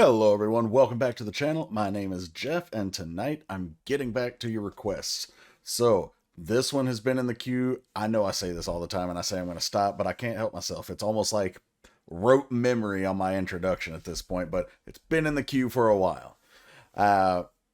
Hello everyone, welcome back to the channel. My name is Jeff and tonight I'm getting back to your requests. So this one has been in the queue. I know I say this all the time and I say I'm going to stop, but I can't help myself. It's almost like rote memory on my introduction at this point, but it's been in the queue for a while.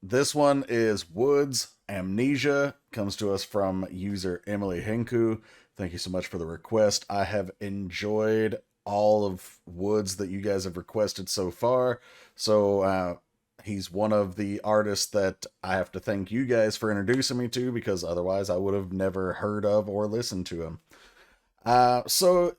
This one is Woodz, Amnesia, comes to us from user Emily Hinku. Thank you so much for the request. I have enjoyed all of Woodz that you guys have requested so far. So he's one of the artists that I have to thank you guys for introducing me to, because otherwise I would have never heard of or listened to him. So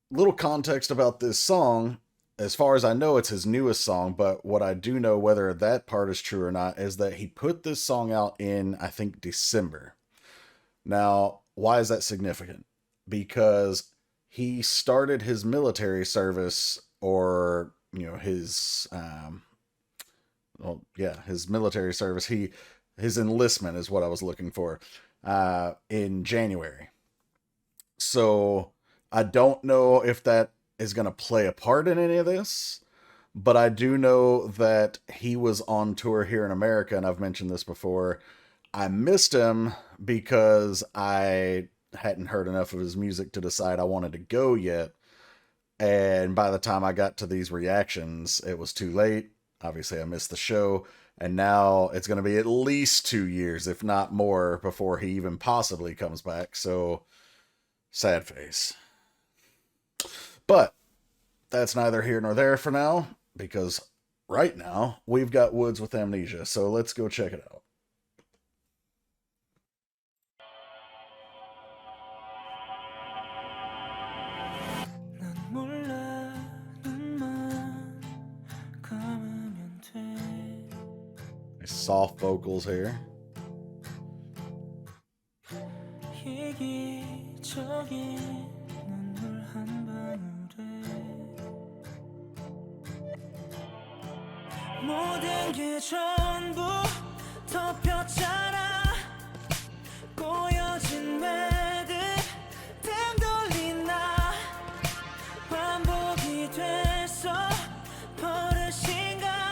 little context about this song. As far as I know, it's his newest song, but what I do know, whether that part is true or not, is that he put this song out in, I think, December. Now, why is that significant? Because he started his military service, or, you know, his, his military service. His enlistment is what I was looking for, in January. So I don't know if that is going to play a part in any of this, but I do know that he was on tour here in America, and I've mentioned this before. I missed him because I hadn't heard enough of his music to decide I wanted to go yet. And by the time I got to these reactions, it was too late. Obviously, I missed the show. And now it's going to be at least 2 years, if not more, before he even possibly comes back. So, sad face. But that's neither here nor there for now, because right now we've got Woodz with Amnesia. So let's go check it out. Soft vocals here. 모든 게 전부 덮였잖아. 꼬여진 매듭 등 돌린 나 반복이 됐어. 버릇인가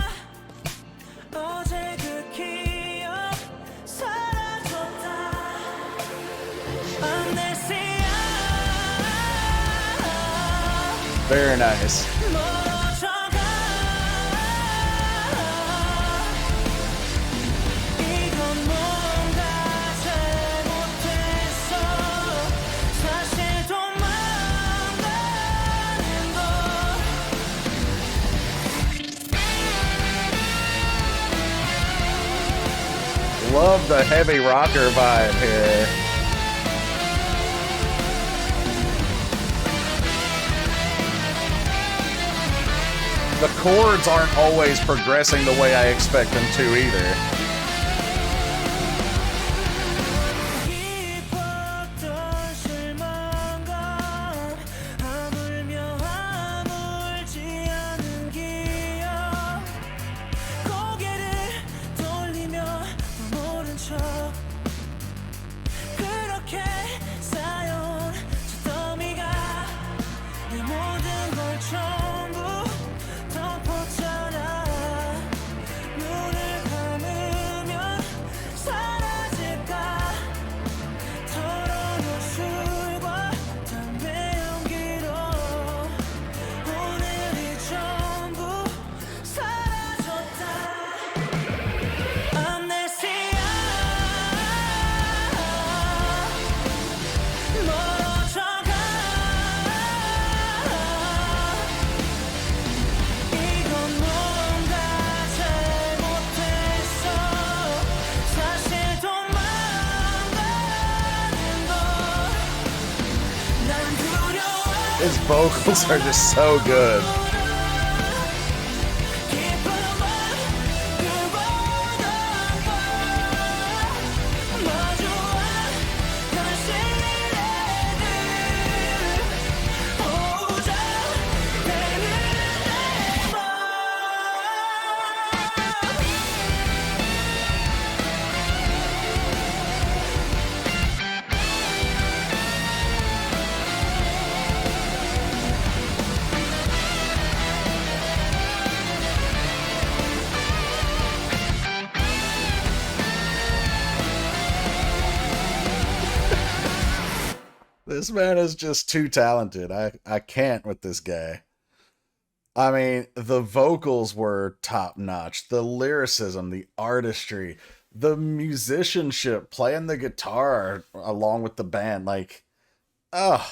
어제 그 기억 사라졌다. Amnesia. Very nice. Love the heavy rocker vibe here. The chords aren't always progressing the way I expect them to either. His vocals are just so good. This man is just too talented. I can't with this guy. I mean, the vocals were top notch. The lyricism, the artistry, the musicianship, playing the guitar along with the band. Like, oh,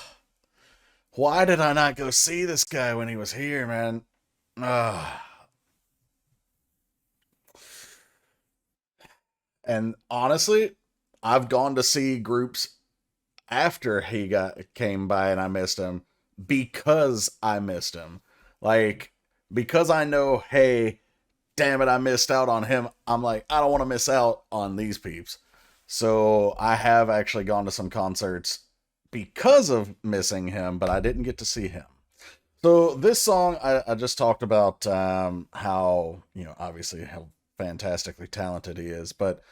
why did I not go see this guy when he was here, man? Oh. And honestly, I've gone to see groups after he got came by and I missed him because I missed him. Like, because I know, hey, damn it, I missed out on him. I'm like, I don't want to miss out on these peeps. So I have actually gone to some concerts because of missing him, but I didn't get to see him. So this song, I just talked about how, obviously how fantastically talented he is, but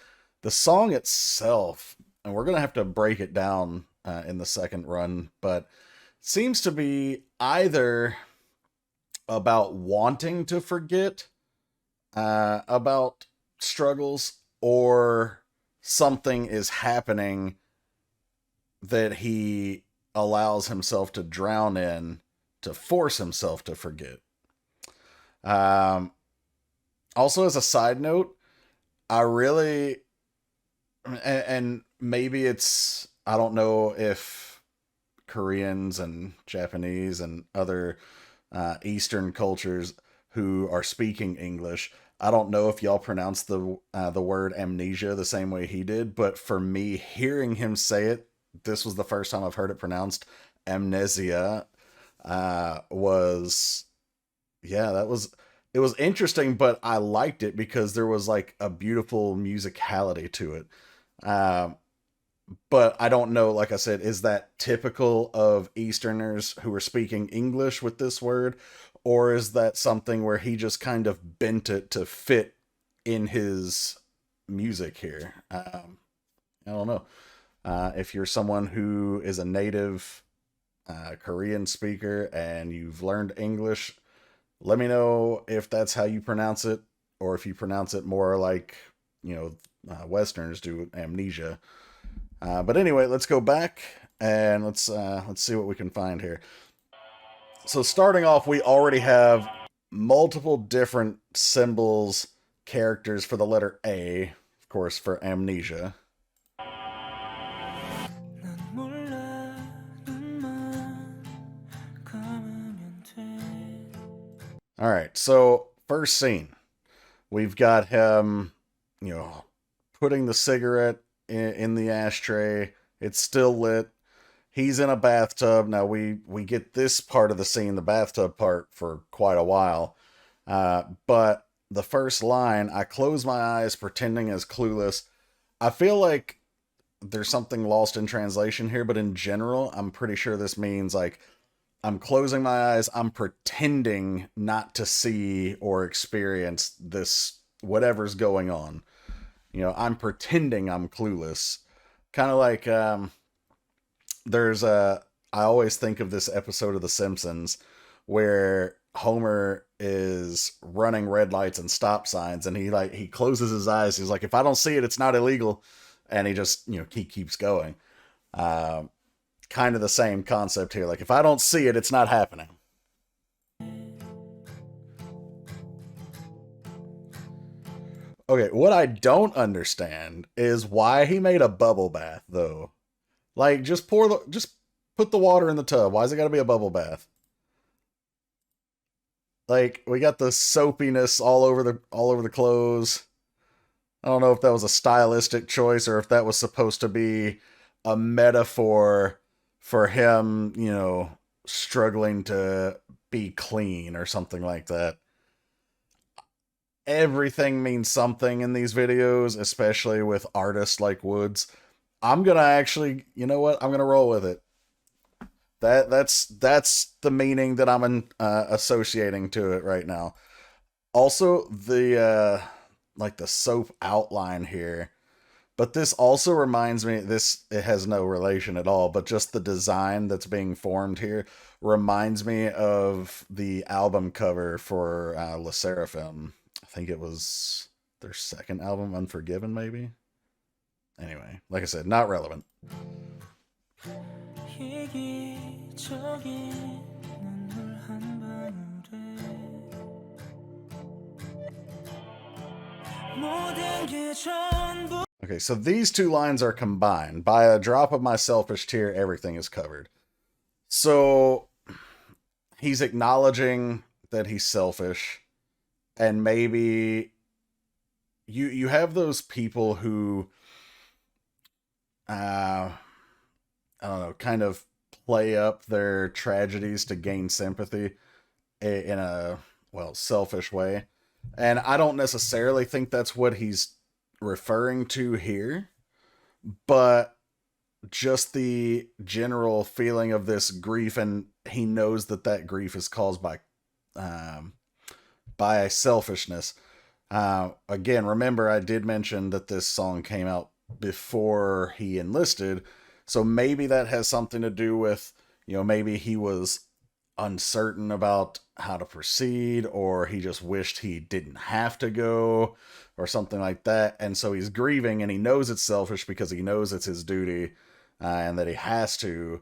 the song itself, and we're going to have to break it down in the second run, but seems to be either about wanting to forget about struggles, or something is happening that he allows himself to drown in to force himself to forget. Um, Also, as a side note, I really, and maybe it's, I don't know if Koreans and Japanese and other Eastern cultures who are speaking English, I don't know if y'all pronounce the word amnesia the same way he did, but for me, hearing him say it, this was the first time I've heard it pronounced amnesia. Was Yeah, that was, it was interesting, but I liked it because there was like a beautiful musicality to it. Um, but I don't know, like I said, is that typical of Easterners who are speaking English with this word? Or is that something where he just kind of bent it to fit in his music here? I don't know. If you're someone who is a native Korean speaker and you've learned English, let me know if that's how you pronounce it, or if you pronounce it more like, Westerners do, amnesia. But anyway, let's go back and let's see what we can find here. So starting off, we already have multiple different symbols, characters for the letter A, of course, for amnesia. 난 몰라 눈만 감으면 돼. All right, so first scene, we've got him, putting the cigarette in the ashtray. It's still lit. He's in a bathtub. Now we get this part of the scene, the bathtub part, for quite a while. But the first line, I close my eyes pretending as clueless. I feel like there's something lost in translation here, but in general, I'm pretty sure this means like I'm closing my eyes, I'm pretending not to see or experience this whatever's going on. I'm pretending I'm clueless. Kind of like there's a I always think of this episode of The Simpsons where Homer is running red lights and stop signs, and he closes his eyes. He's like, if I don't see it, it's not illegal, and he just he keeps going. Uh, Kind of the same concept here. Like, if I don't see it, it's not happening. Okay, what I don't understand is why he made a bubble bath though. Like, just put the water in the tub. Why's it got to be a bubble bath? Like, we got the soapiness all over the clothes. I don't know if that was a stylistic choice or if that was supposed to be a metaphor for him, struggling to be clean or something like that. Everything means something in these videos, especially with artists like Woodz. I'm gonna actually, you know what? I'm gonna roll with it. That's the meaning that associating to it right now. Also, the like the soap outline here, but this also reminds me. It has no relation at all, but just the design that's being formed here reminds me of the album cover for Le Seraphim. I think it was their second album, Unforgiven, maybe. Anyway, like I said, not relevant. 이기적인 눈물 한 방울에 모든 게 전부. Okay, so these two lines are combined. By a drop of my selfish tear, everything is covered. So he's acknowledging that he's selfish, and maybe you have those people who I don't know, kind of play up their tragedies to gain sympathy in a, well, selfish way. And I don't necessarily think that's what he's referring to here, but just the general feeling of this grief, and he knows that that grief is caused by selfishness. Again, remember I did mention that this song came out before he enlisted, so maybe that has something to do with, you know, maybe he was uncertain about how to proceed, or he just wished he didn't have to go, or something like that. And so he's grieving, and he knows it's selfish because he knows it's his duty, and that he has to,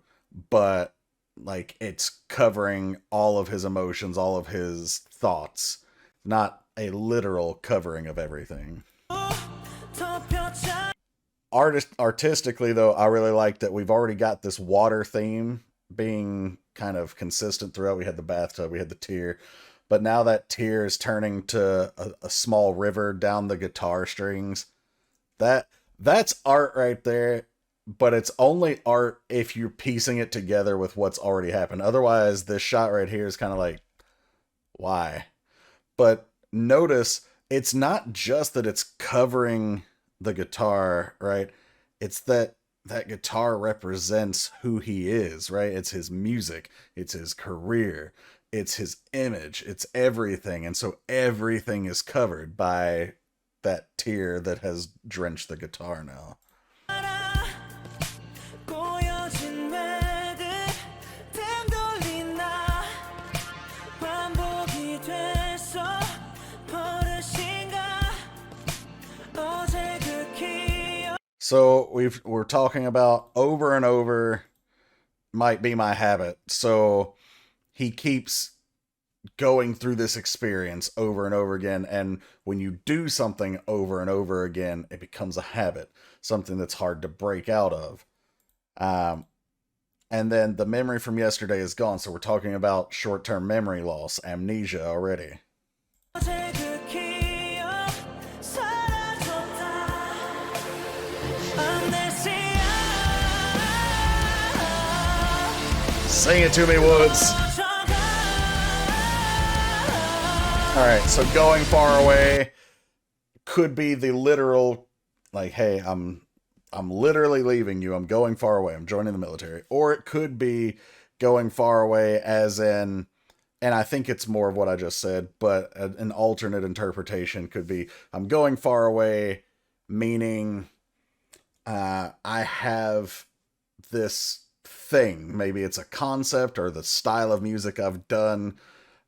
but like it's covering all of his emotions, all of his thoughts, not a literal covering of everything. Artistically, though, I really like that we've already got this water theme being kind of consistent throughout. We had the bathtub, we had the tear, but now that tear is turning to a small river down the guitar strings. That's art right there, but it's only art if you're piecing it together with what's already happened. Otherwise, this shot right here is kind of like, why? But notice, it's not just that it's covering the guitar, right? It's that guitar represents who he is, right? It's his music, it's his career, it's his image, it's everything. And so everything is covered by that tear that has drenched the guitar now. So we're talking about over and over might be my habit. So he keeps going through this experience over and over again. And when you do something over and over again, it becomes a habit, something that's hard to break out of. And then the memory from yesterday is gone. So we're talking about short-term memory loss, amnesia already. Sing it to me, Woodz. Alright, so going far away could be the literal, like, hey, I'm literally leaving you, I'm going far away, I'm joining the military. Or it could be going far away as in, and I think it's more of what I just said, but an alternate interpretation could be, I'm going far away, meaning I have this thing. Maybe it's a concept or the style of music I've done,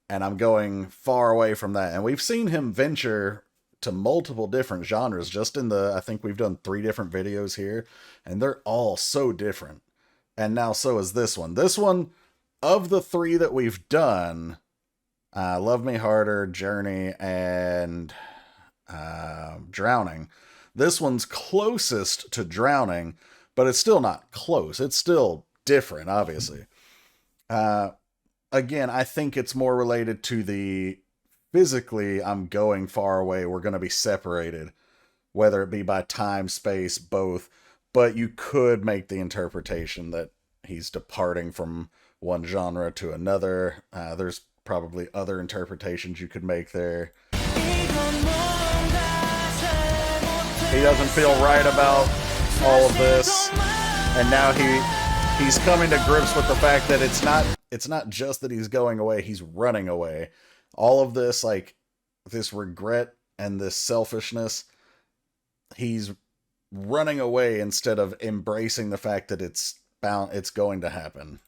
and I'm going far away from that. And we've seen him venture to multiple different genres just in the, I think we've done 3 different videos here, and they're all so different. And now so is this one. This one, of the 3 that we've done, Love Me Harder, Journey, and Drowning, this one's closest to Drowning, but it's still not close. It's still different, obviously. Again, I think it's more related to the physically, I'm going far away, we're going to be separated, whether it be by time, space, both. But you could make the interpretation that he's departing from one genre to another. There's probably other interpretations you could make there. He doesn't feel right about all of this, and now he's coming to grips with the fact that it's not just that he's going away, he's running away. All of this, like, this regret and this selfishness, he's running away instead of embracing the fact that it's going to happen.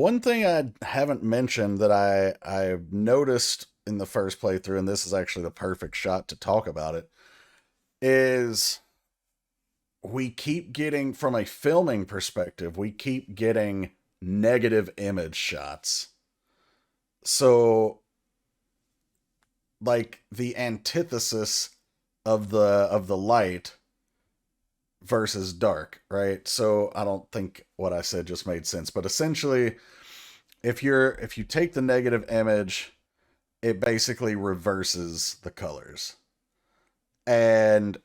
One thing I haven't mentioned that I noticed in the first playthrough, and this is actually the perfect shot to talk about it, is we keep getting, from a filming perspective, we keep getting negative image shots. So, like the antithesis of the light versus dark, right? So I don't think what I said just made sense, but essentially, if you take the negative image, it basically reverses the colors. And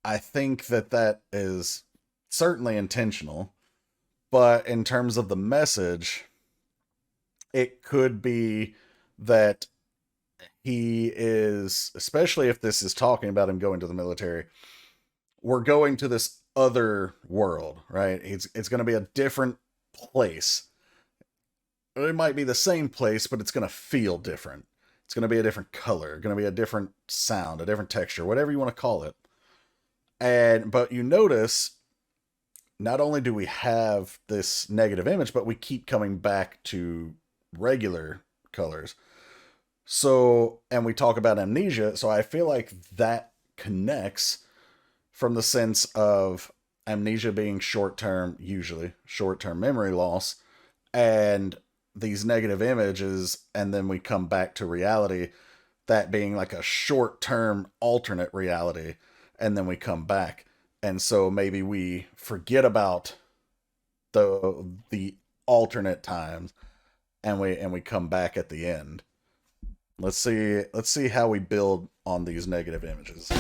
I think that that is certainly intentional, but in terms of the message, it could be that he is, especially if this is talking about him going to the military, we're going to this other world, right? It's going to be a different place. It might be the same place, but it's going to feel different. It's going to be a different color, going to be a different sound, a different texture, whatever you want to call it. And but you notice, not only do we have this negative image, but we keep coming back to regular colors. So, and we talk about amnesia, so I feel like that connects from the sense of amnesia being short term, usually short term memory loss, and these negative images, and then we come back to reality, that being like a short term alternate reality, and then we come back. And so maybe we forget about the alternate times, and we come back at the end. Let's see how we build on these negative images.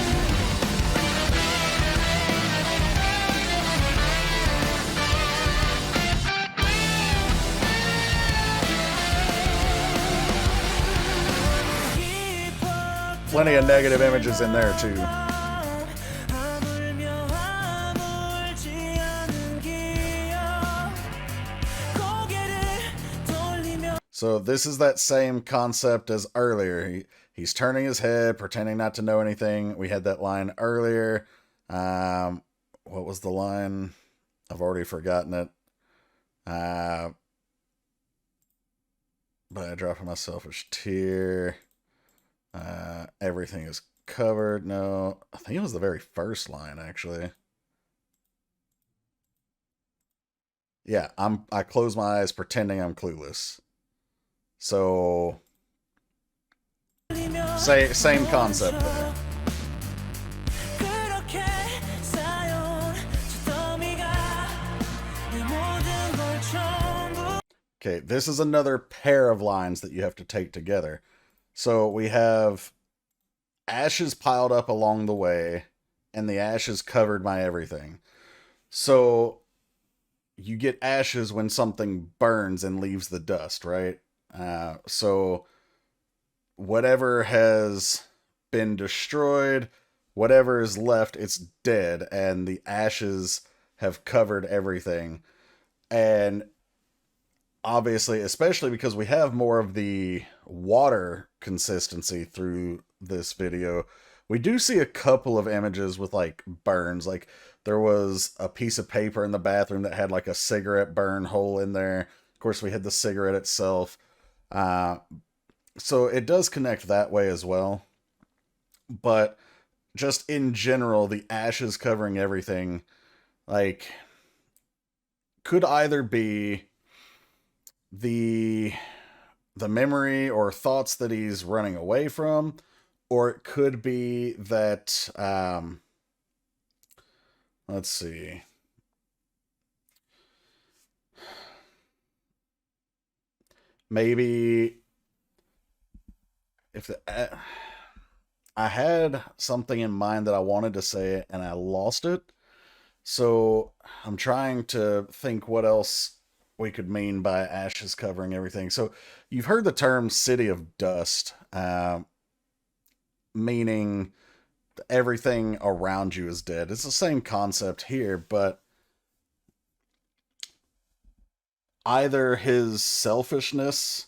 Plenty of negative images in there too. So this is that same concept as earlier. He's turning his head, pretending not to know anything. We had that line earlier. What was the line? I've already forgotten it. But I dropped my selfish tear. Everything is covered. No, I think it was the very first line, actually. Yeah, I close my eyes pretending I'm clueless. So same concept there. Okay, this is another pair of lines that you have to take together. So we have ashes piled up along the way, and the ashes covered my everything. So you get ashes when something burns and leaves the dust, right? So whatever has been destroyed, whatever is left, it's dead, and the ashes have covered everything. And obviously, especially because we have more of the water consistency through this video, we do see a couple of images with like burns. Like there was a piece of paper in the bathroom that had like a cigarette burn hole in there. Of course, we had the cigarette itself. So it does connect that way as well. But just in general, the ashes covering everything, like, could either be the memory or thoughts that he's running away from, or it could be that let's see, maybe if I had something in mind that I wanted to say and I lost it, so I'm trying to think what else we could mean by ashes covering everything. So you've heard the term city of dust, meaning everything around you is dead. It's the same concept here, but either his selfishness,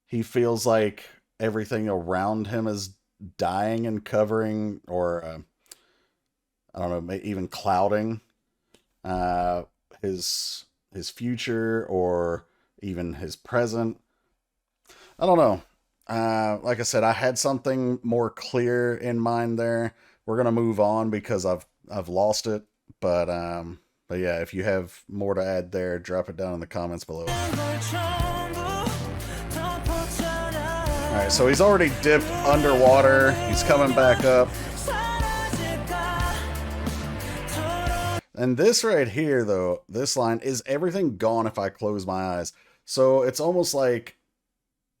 he feels like everything around him is dying and covering, or I don't know, even clouding his his future or even his present. I don't know. Like I said, I had something more clear in mind there. We're gonna move on because I've lost it. But yeah, if you have more to add there, drop it down in the comments below. Alright, so he's already dipped underwater. He's coming back up. And this right here, though, this line, is everything gone if I close my eyes? So it's almost like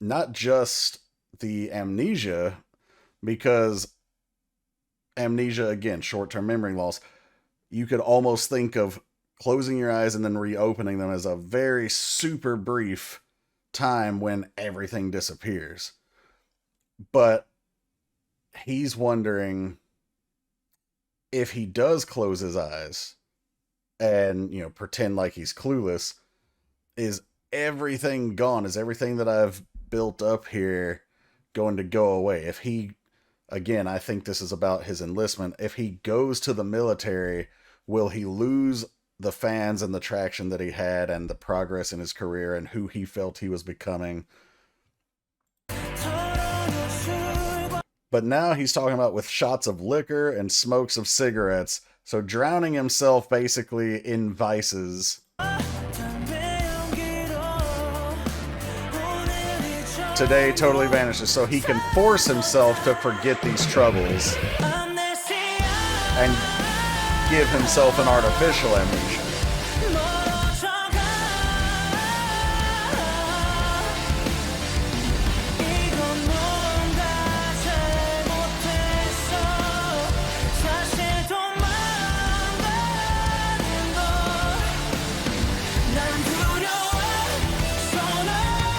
not just the amnesia, because amnesia, again, short-term memory loss, you could almost think of closing your eyes and then reopening them as a very super brief time when everything disappears. But he's wondering if he does close his eyes and, you know, pretend like he's clueless, is everything gone? Is everything that I've built up here going to go away? If he, again, I think this is about his enlistment. If he goes to the military, will he lose the fans and the traction that he had and the progress in his career and who he felt he was becoming? But now he's talking about with shots of liquor and smokes of cigarettes. So drowning himself basically in vices. Today totally vanishes. So he can force himself to forget these troubles and give himself an artificial amnesia.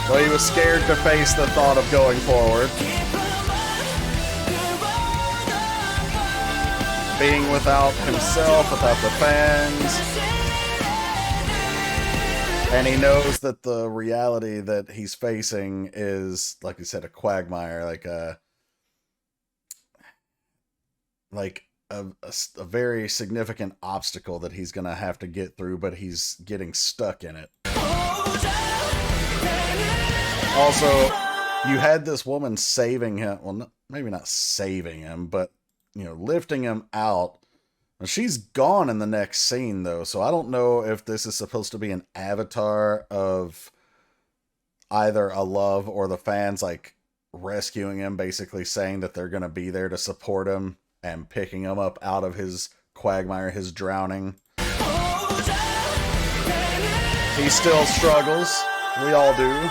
Well, he was scared to face the thought of going forward. Being without himself, without the fans. And he knows that the reality that he's facing is, like you said, a quagmire, like a very significant obstacle that he's going to have to get through, but he's getting stuck in it. Also, you had this woman saving him. Well, maybe not saving him, but, you know, lifting him out. She's gone in the next scene, though, so I don't know if this is supposed to be an avatar of either a love or the fans, like, rescuing him, basically saying that they're going to be there to support him and picking him up out of his quagmire, his drowning. He still struggles. We all do.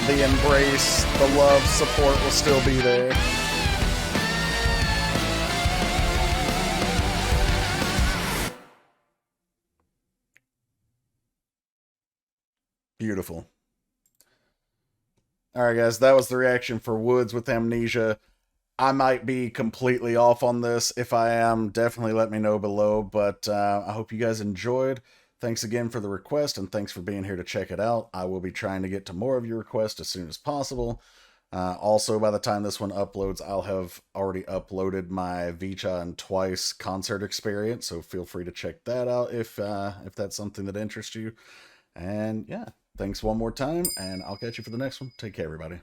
The embrace, the love, support will still be there. Beautiful. Alright guys, that was the reaction for Woodz with Amnesia. I might be completely off on this. If I am, definitely let me know below. But I hope you guys enjoyed. Thanks again for the request, and thanks for being here to check it out. I will be trying to get to more of your requests as soon as possible. Also, by the time this one uploads, I'll have already uploaded my Vicha and Twice concert experience, so feel free to check that out if that's something that interests you. And yeah, thanks one more time, and I'll catch you for the next one. Take care, everybody.